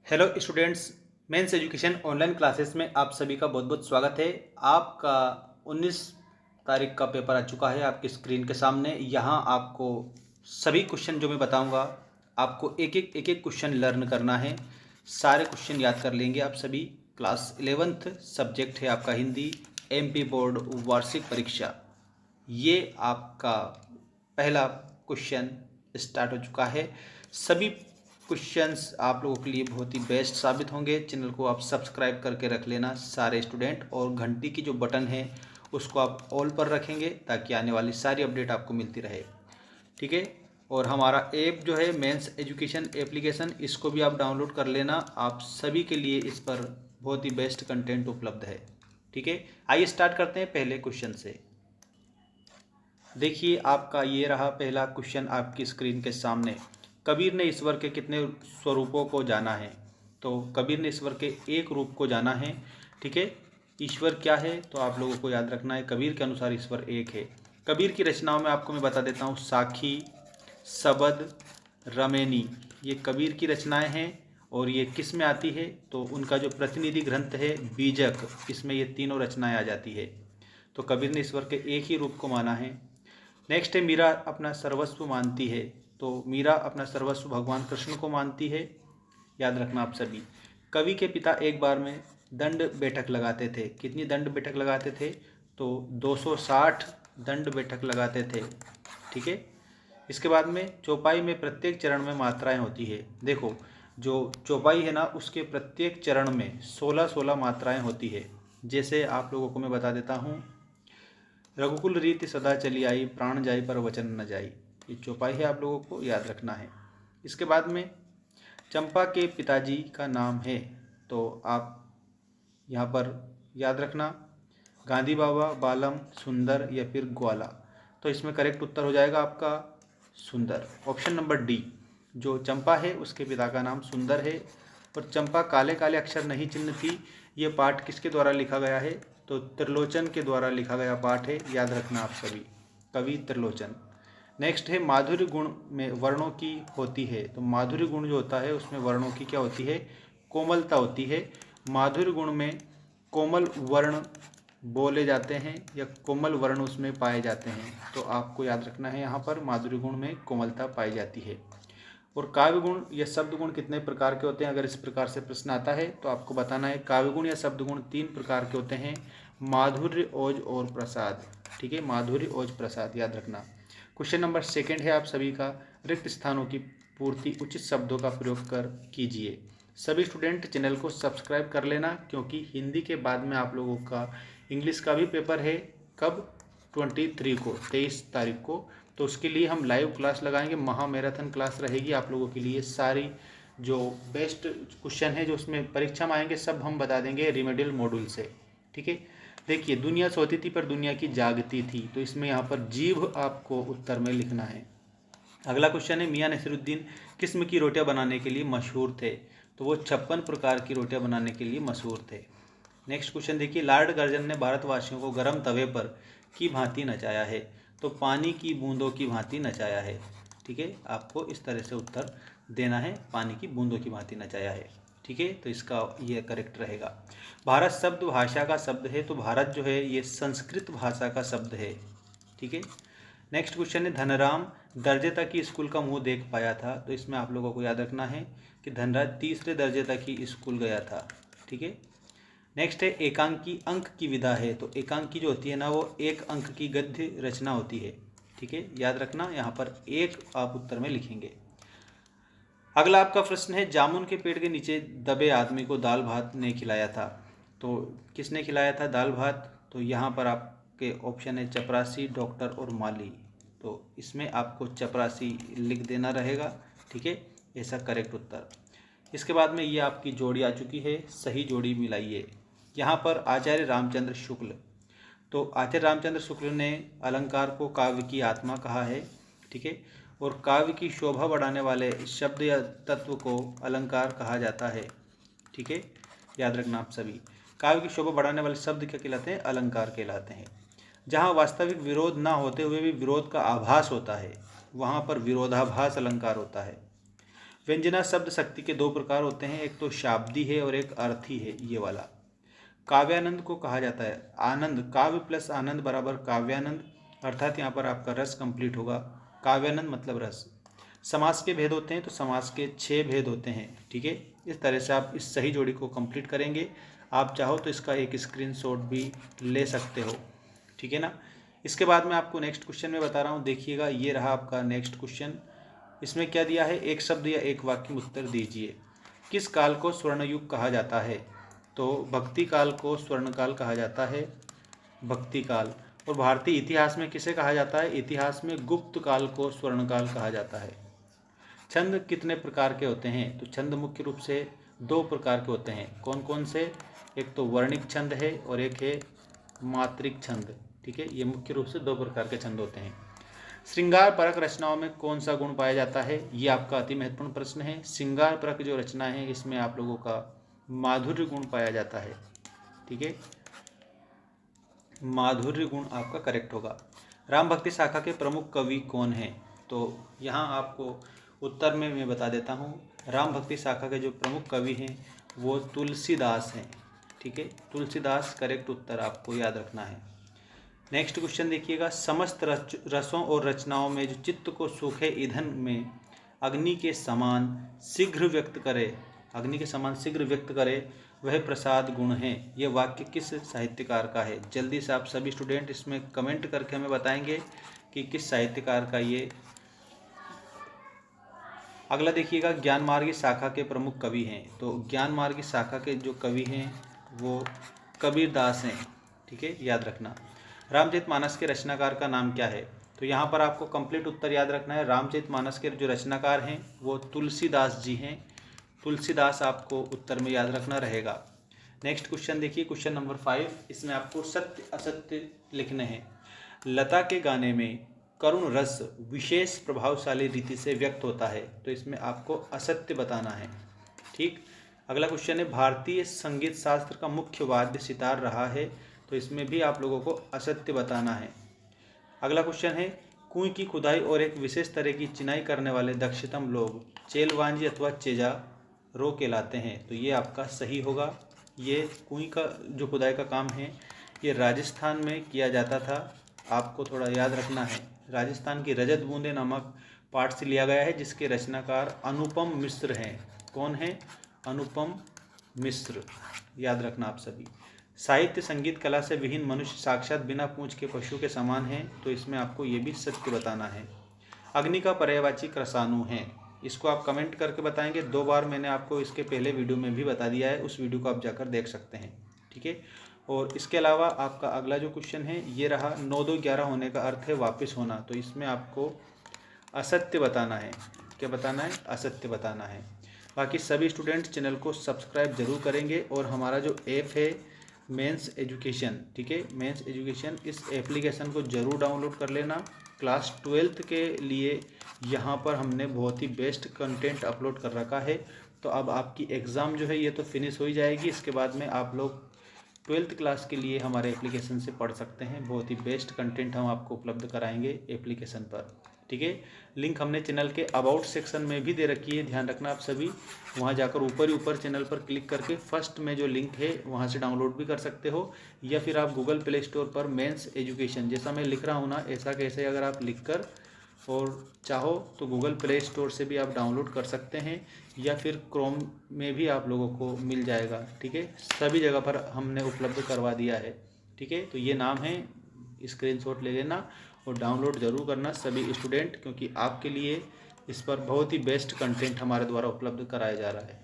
Hello students, mains education online classes में आप सभी का बहुत बहुत स्वागत है। आपका 19 तारीख का पेपर आ चुका है आपकी स्क्रीन के सामने। यहाँ आपको सभी क्वेश्चन जो मैं बताऊंगा, आपको एक एक क्वेश्चन लर्न करना है। सारे क्वेश्चन याद कर लेंगे आप सभी। क्लास 11th सब्जेक्ट है आपका हिंदी, एमपी बोर्ड वार्षिक परीक्षा। ये आपका पहला क्वेश्चन स्टार्ट हो चुका है। सभी क्वेश्चंस आप लोगों के लिए बहुत ही बेस्ट साबित होंगे। चैनल को आप सब्सक्राइब करके रख लेना सारे स्टूडेंट, और घंटी की जो बटन है उसको आप ऑल पर रखेंगे ताकि आने वाली सारी अपडेट आपको मिलती रहे। ठीक है। और हमारा ऐप जो है मेंस एजुकेशन एप्लीकेशन, इसको भी आप डाउनलोड कर लेना। आप सभी के लिए इस पर बहुत ही बेस्ट कंटेंट उपलब्ध है। ठीक है, आइए स्टार्ट करते हैं पहले क्वेश्चन से। देखिए, आपका ये रहा पहला क्वेश्चन आपकी स्क्रीन के सामने। कबीर ने ईश्वर के कितने स्वरूपों को जाना है? तो कबीर ने ईश्वर के एक रूप को जाना है। ठीक है, ईश्वर क्या है तो आप लोगों को याद रखना है, कबीर के अनुसार ईश्वर एक है। कबीर की रचनाओं में आपको मैं बता देता हूँ, साखी, सबद, रमेनी, ये कबीर की रचनाएं हैं। और ये किस में आती है तो उनका जो प्रतिनिधि ग्रंथ है बीजक, इसमें ये तीनों रचनाएं आ जाती है। तो कबीर ने ईश्वर के एक ही रूप को माना है। नेक्स्ट है, मीरा अपना सर्वस्व मानती है। तो मीरा अपना सर्वस्व भगवान कृष्ण को मानती है। याद रखना आप सभी। कवि के पिता एक बार में दंड बैठक लगाते थे। कितनी दंड बैठक लगाते थे? तो 260 दंड बैठक लगाते थे। ठीक है। इसके बाद में चौपाई में प्रत्येक चरण में मात्राएं होती है। देखो, जो चौपाई है ना, उसके प्रत्येक चरण में 16-16 मात्राएं होती है। जैसे आप लोगों को मैं बता देता हूँ, रघुकुल रीति सदा चली आई, प्राण जाई पर वचन न जाई। ये चौपाई है, आप लोगों को याद रखना है। इसके बाद में चंपा के पिताजी का नाम है, तो आप यहाँ पर याद रखना, गांधी बाबा, बालम, सुंदर या फिर ग्वाला। तो इसमें करेक्ट उत्तर हो जाएगा आपका सुंदर, ऑप्शन नंबर डी। जो चंपा है उसके पिता का नाम सुंदर है। और चंपा काले काले अक्षर नहीं चिन्ह थी, ये पाठ किसके द्वारा लिखा गया है? तो त्रिलोचन के द्वारा लिखा गया पाठ है, याद रखना आप सभी, कवि त्रिलोचन। नेक्स्ट है, माधुर्य गुण में वर्णों की होती है। तो माधुर्य गुण जो होता है उसमें वर्णों की क्या होती है? कोमलता होती है। माधुर्य गुण में कोमल वर्ण बोले जाते हैं या कोमल वर्ण उसमें पाए जाते हैं। तो आपको याद रखना है, यहाँ पर माधुर्य गुण में कोमलता पाई जाती है। और काव्य गुण या शब्द गुण कितने प्रकार के होते हैं? अगर इस प्रकार से प्रश्न आता है तो आपको बताना है, काव्य गुण या शब्द गुण 3 प्रकार के होते हैं, माधुर्य, ओज और प्रसाद। ठीक है, माधुर्य, ओज, प्रसाद, याद रखना। क्वेश्चन नंबर 2 है आप सभी का, रिक्त स्थानों की पूर्ति उचित शब्दों का प्रयोग कर कीजिए। सभी स्टूडेंट चैनल को सब्सक्राइब कर लेना, क्योंकि हिंदी के बाद में आप लोगों का इंग्लिश का भी पेपर है। कब? 23 को, 23 तारीख को। तो उसके लिए हम लाइव क्लास लगाएंगे, महा मैराथन क्लास रहेगी आप लोगों के लिए। सारी जो बेस्ट क्वेश्चन है जो उसमें परीक्षा में आएंगे सब हम बता देंगे रिमेडियल मॉड्यूल से। ठीक है। देखिए, दुनिया सोती थी पर दुनिया की जागती थी, तो इसमें यहाँ पर जीभ आपको उत्तर में लिखना है। अगला क्वेश्चन है, मियाँ नसीरुद्दीन किस्म की रोटियां बनाने के लिए मशहूर थे? तो वो 56 प्रकार की रोटियां बनाने के लिए मशहूर थे। नेक्स्ट क्वेश्चन देखिए, लॉर्ड कर्जन ने भारतवासियों को गर्म तवे पर की भांति नचाया है? तो पानी की बूंदों की भांति नचाया है। ठीक है, आपको इस तरह से उत्तर देना है, पानी की बूंदों की भांति नचाया है। ठीक है, तो इसका ये करेक्ट रहेगा। भारत शब्द भाषा का शब्द है, तो भारत जो है ये संस्कृत भाषा का शब्द है। ठीक है। नेक्स्ट क्वेश्चन है, धनराम दर्जे तक ही स्कूल का मुंह देख पाया था? तो इसमें आप लोगों को याद रखना है कि धनराज तीसरे दर्जे तक ही स्कूल गया था। ठीक है। नेक्स्ट है, एकांकी अंक की विधा है? तो एकांकी जो होती है ना, वो एक अंक की गद्य रचना होती है। ठीक है, याद रखना, यहाँ पर एक आप उत्तर में लिखेंगे। अगला आपका प्रश्न है, जामुन के पेड़ के नीचे दबे आदमी को दाल भात ने खिलाया था? तो किसने खिलाया था दाल भात? तो यहाँ पर आपके ऑप्शन है चपरासी, डॉक्टर और माली। तो इसमें आपको चपरासी लिख देना रहेगा। ठीक है, ऐसा करेक्ट उत्तर। इसके बाद में ये आपकी जोड़ी आ चुकी है, सही जोड़ी मिलाइए। यहाँ पर आचार्य रामचंद्र शुक्ल, तो आचार्य रामचंद्र शुक्ल ने अलंकार को काव्य की आत्मा कहा है। ठीक है, और काव्य की शोभा बढ़ाने वाले शब्द या तत्व को अलंकार कहा जाता है। ठीक है, याद रखना आप सभी, काव्य की शोभा बढ़ाने वाले शब्द क्या कहलाते हैं? अलंकार कहलाते हैं। जहाँ वास्तविक विरोध ना होते हुए भी विरोध का आभास होता है, वहाँ पर विरोधाभास अलंकार होता है। व्यंजना शब्द शक्ति के दो प्रकार होते हैं, एक तो शाब्दी है और एक अर्थी है, ये वाला। काव्यानंद को कहा जाता है आनंद, काव्य प्लस आनंद बराबर काव्यानंद, अर्थात यहाँ पर आपका रस कंप्लीट होगा। काव्यानंद मतलब रस। समास के भेद होते हैं तो समास के 6 भेद होते हैं, ठीक है। इस तरह से आप इस सही जोड़ी को कंप्लीट करेंगे। आप चाहो तो इसका एक स्क्रीनशॉट भी ले सकते हो, ठीक है ना। इसके बाद में आपको नेक्स्ट क्वेश्चन में बता रहा हूँ, देखिएगा ये रहा आपका नेक्स्ट क्वेश्चन। इसमें क्या दिया है, एक शब्द या एक वाक्य में उत्तर दीजिए। किस काल को स्वर्णयुग कहा जाता है? तो भक्ति काल को स्वर्णकाल कहा जाता है, भक्ति काल। और भारतीय इतिहास में किसे कहा जाता है? इतिहास में गुप्त काल को स्वर्णकाल कहा जाता है। छंद कितने प्रकार के होते हैं? तो छंद मुख्य रूप से 2 प्रकार के होते हैं। कौन कौन से? एक तो वर्णिक छंद है और एक है मात्रिक छंद, ठीक है। ये मुख्य रूप से 2 प्रकार के छंद होते हैं। श्रृंगार परक रचनाओं में कौन सा गुण पाया जाता है? ये आपका अति महत्वपूर्ण प्रश्न है। श्रृंगार परक जो रचना है इसमें आप लोगों का माधुर्य गुण पाया जाता है, ठीक है। माधुर्य गुण आपका करेक्ट होगा। राम भक्ति शाखा के प्रमुख कवि कौन हैं? तो यहाँ आपको उत्तर में मैं बता देता हूँ। राम भक्ति शाखा के जो प्रमुख कवि हैं वो तुलसीदास हैं, ठीक है। तुलसीदास करेक्ट उत्तर आपको याद रखना है। नेक्स्ट क्वेश्चन देखिएगा, समस्त रसों और रचनाओं में जो चित्त को सूखे ईंधन में अग्नि के समान शीघ्र व्यक्त करे, अग्नि के समान शीघ्र व्यक्त करे वह प्रसाद गुण है। यह वाक्य किस साहित्यकार का है? जल्दी से आप सभी स्टूडेंट इसमें कमेंट करके हमें बताएंगे कि किस साहित्यकार का ये। अगला देखिएगा, ज्ञान मार्गी शाखा के प्रमुख कवि हैं। तो ज्ञान मार्गी शाखा के जो कवि हैं वो कबीर दास हैं, ठीक है, याद रखना। रामचरितमानस के रचनाकार का नाम क्या है? तो यहाँ पर आपको कंप्लीट उत्तर याद रखना है। रामचरितमानस के जो रचनाकार हैं वो तुलसीदास जी हैं। तुलसीदास आपको उत्तर में याद रखना रहेगा। नेक्स्ट क्वेश्चन देखिए, क्वेश्चन नंबर 5। इसमें आपको सत्य असत्य लिखने हैं। लता के गाने में करुण रस विशेष प्रभावशाली रीति से व्यक्त होता है, तो इसमें आपको असत्य बताना है, ठीक। अगला क्वेश्चन है, भारतीय संगीत शास्त्र का मुख्य वाद्य सितार रहा है, तो इसमें भी आप लोगों को असत्य बताना है। अगला क्वेश्चन है, कुएं की खुदाई और एक विशेष तरह की चिनाई करने वाले दक्षतम लोग चेलवांजी अथवा चेजारो कहलाते हैं, तो ये आपका सही होगा। ये कुएं का जो खुदाई का काम है ये राजस्थान में किया जाता था, आपको थोड़ा याद रखना है। राजस्थान की रजत बूंदे नामक पाठ से लिया गया है, जिसके रचनाकार अनुपम मिश्र हैं। कौन है? अनुपम मिश्र, याद रखना आप सभी। साहित्य संगीत कला से विहीन मनुष्य साक्षात बिना पूंछ के पशु के समान है, तो इसमें आपको ये भी सत्य बताना है। अग्नि का पर्यायवाची क्रसाणु है, इसको आप कमेंट करके बताएंगे। 2 बार मैंने आपको इसके पहले वीडियो में भी बता दिया है, उस वीडियो को आप जाकर देख सकते हैं, ठीक है। और इसके अलावा आपका अगला जो क्वेश्चन है ये रहा, 9 2 11 होने का अर्थ है वापस होना, तो इसमें आपको असत्य बताना है। क्या बताना है? असत्य बताना है। बाकी सभी स्टूडेंट चैनल को सब्सक्राइब जरूर करेंगे और हमारा जो ऐप है मेंस एजुकेशन, ठीक है, मेंस एजुकेशन, इस एप्लीकेशन को ज़रूर डाउनलोड कर लेना। क्लास 12th के लिए यहाँ पर हमने बहुत ही बेस्ट कंटेंट अपलोड कर रखा है। तो अब आपकी एग्ज़ाम जो है ये तो फिनिश हो ही जाएगी, इसके बाद में आप लोग 12th क्लास के लिए हमारे एप्लीकेशन से पढ़ सकते हैं। बहुत ही बेस्ट कंटेंट हम आपको उपलब्ध कराएंगे एप्लीकेशन पर, ठीक है। लिंक हमने चैनल के अबाउट सेक्शन में भी दे रखी है, ध्यान रखना आप सभी। वहाँ जाकर ऊपर ही ऊपर चैनल पर क्लिक करके फर्स्ट में जो लिंक है वहाँ से डाउनलोड भी कर सकते हो, या फिर आप गूगल प्ले स्टोर पर मेंस एजुकेशन जैसा मैं लिख रहा हूँ ना, ऐसा कैसे अगर आप लिख कर और चाहो तो गूगल प्ले स्टोर से भी आप डाउनलोड कर सकते हैं, या फिर क्रोम में भी आप लोगों को मिल जाएगा, ठीक है। सभी जगह पर हमने उपलब्ध करवा दिया है, ठीक है। तो ये नाम है, स्क्रीनशॉट ले लेना और डाउनलोड ज़रूर करना सभी स्टूडेंट, क्योंकि आपके लिए इस पर बहुत ही बेस्ट कंटेंट हमारे द्वारा उपलब्ध कराया जा रहा है।